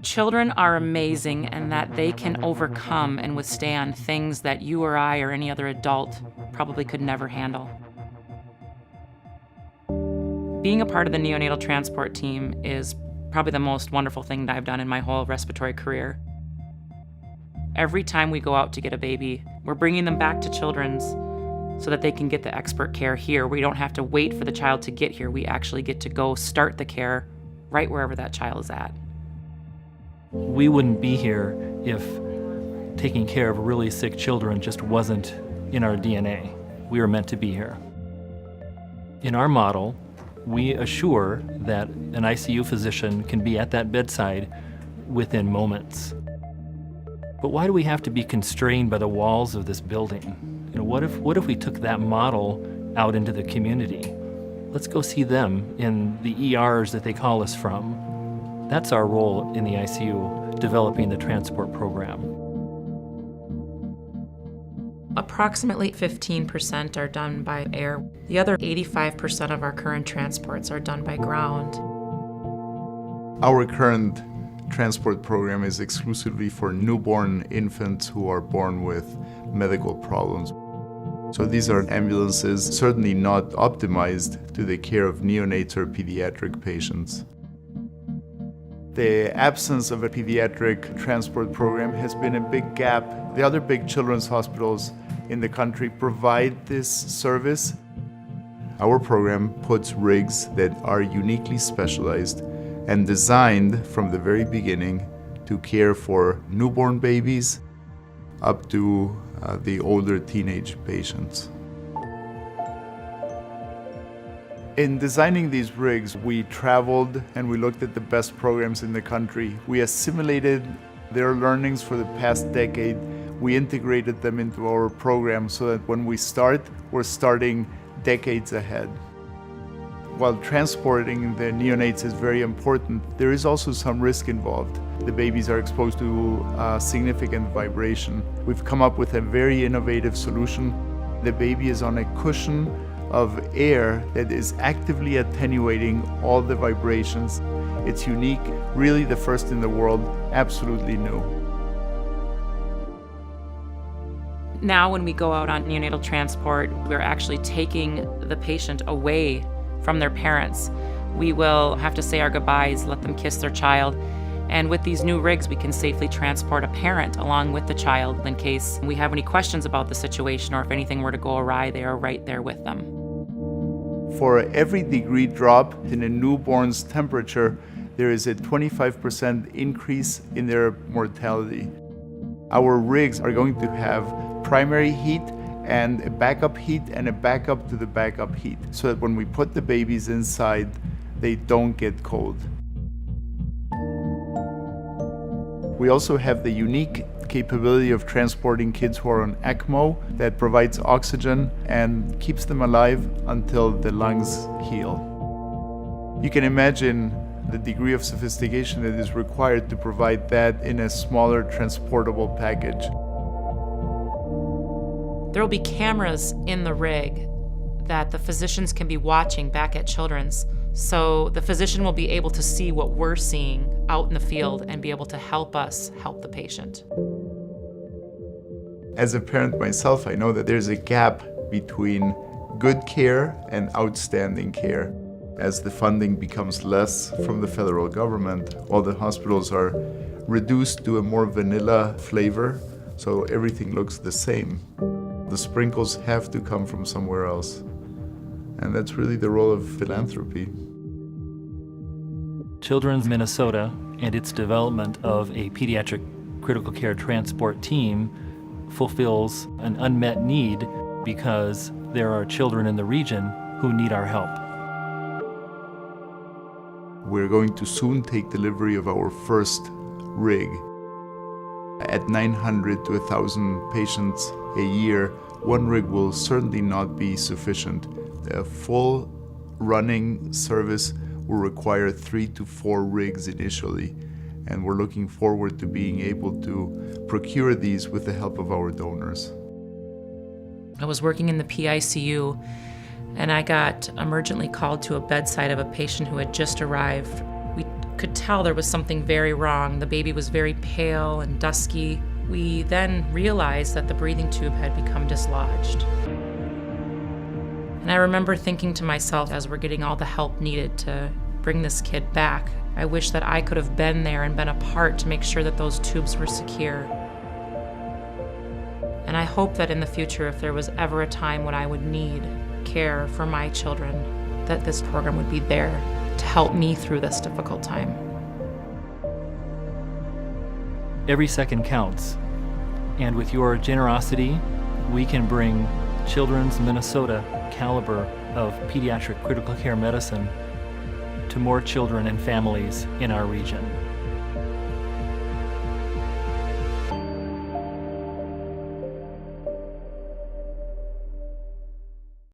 Children are amazing in that they can overcome and withstand things that you or I or any other adult probably could never handle. Being a part of the neonatal transport team is probably the most wonderful thing that I've done in my whole respiratory career. Every time we go out to get a baby, we're bringing them back to Children's so that they can get the expert care here. We don't have to wait for the child to get here. We actually get to go start the care right wherever that child is at. We wouldn't be here if taking care of really sick children just wasn't in our DNA. We were meant to be here. In our model, we assure that an ICU physician can be at that bedside within moments. But why do we have to be constrained by the walls of this building? What if we took that model out into the community? Let's go see them in the ERs that they call us from. That's our role in the ICU, developing the transport program. Approximately 15% are done by air. The other 85% of our current transports are done by ground. Our current transport program is exclusively for newborn infants who are born with medical problems. So these are ambulances certainly not optimized to the care of neonates or pediatric patients. The absence of a pediatric transport program has been a big gap. The other big children's hospitals in the country provide this service. Our program puts rigs that are uniquely specialized and designed from the very beginning to care for newborn babies up to the older teenage patients. In designing these rigs, we traveled and we looked at the best programs in the country. We assimilated their learnings for the past decade. We integrated them into our program so that when we start, we're starting decades ahead. While transporting the neonates is very important, there is also some risk involved. The babies are exposed to significant vibration. We've come up with a very innovative solution. The baby is on a cushion of air that is actively attenuating all the vibrations. It's unique, really the first in the world, absolutely new. Now when we go out on neonatal transport, we're actually taking the patient away from their parents. We will have to say our goodbyes, let them kiss their child, and with these new rigs we can safely transport a parent along with the child in case we have any questions about the situation or if anything were to go awry, they are right there with them. For every degree drop in a newborn's temperature, there is a 25% increase in their mortality. Our rigs are going to have primary heat and a backup heat and a backup to the backup heat, so that when we put the babies inside, they don't get cold. We also have the unique capability of transporting kids who are on ECMO that provides oxygen and keeps them alive until the lungs heal. You can imagine the degree of sophistication that is required to provide that in a smaller transportable package. There will be cameras in the rig that the physicians can be watching back at Children's. So the physician will be able to see what we're seeing out in the field and be able to help us help the patient. As a parent myself, I know that there's a gap between good care and outstanding care. As the funding becomes less from the federal government, all the hospitals are reduced to a more vanilla flavor, so everything looks the same. The sprinkles have to come from somewhere else. And that's really the role of philanthropy. Children's Minnesota and its development of a pediatric critical care transport team fulfills an unmet need because there are children in the region who need our help. We're going to soon take delivery of our first rig. At 900 to 1,000 patients a year, one rig will certainly not be sufficient. A full running service will require 3 to 4 rigs initially, and we're looking forward to being able to procure these with the help of our donors. I was working in the PICU and I got emergently called to a bedside of a patient who had just arrived. We could tell there was something very wrong. The baby was very pale and dusky. We then realized that the breathing tube had become dislodged. And I remember thinking to myself, as we're getting all the help needed to bring this kid back, I wish that I could have been there and been a part to make sure that those tubes were secure. And I hope that in the future, if there was ever a time when I would need care for my children, that this program would be there to help me through this difficult time. Every second counts, and with your generosity, we can bring Children's Minnesota caliber of pediatric critical care medicine to more children and families in our region.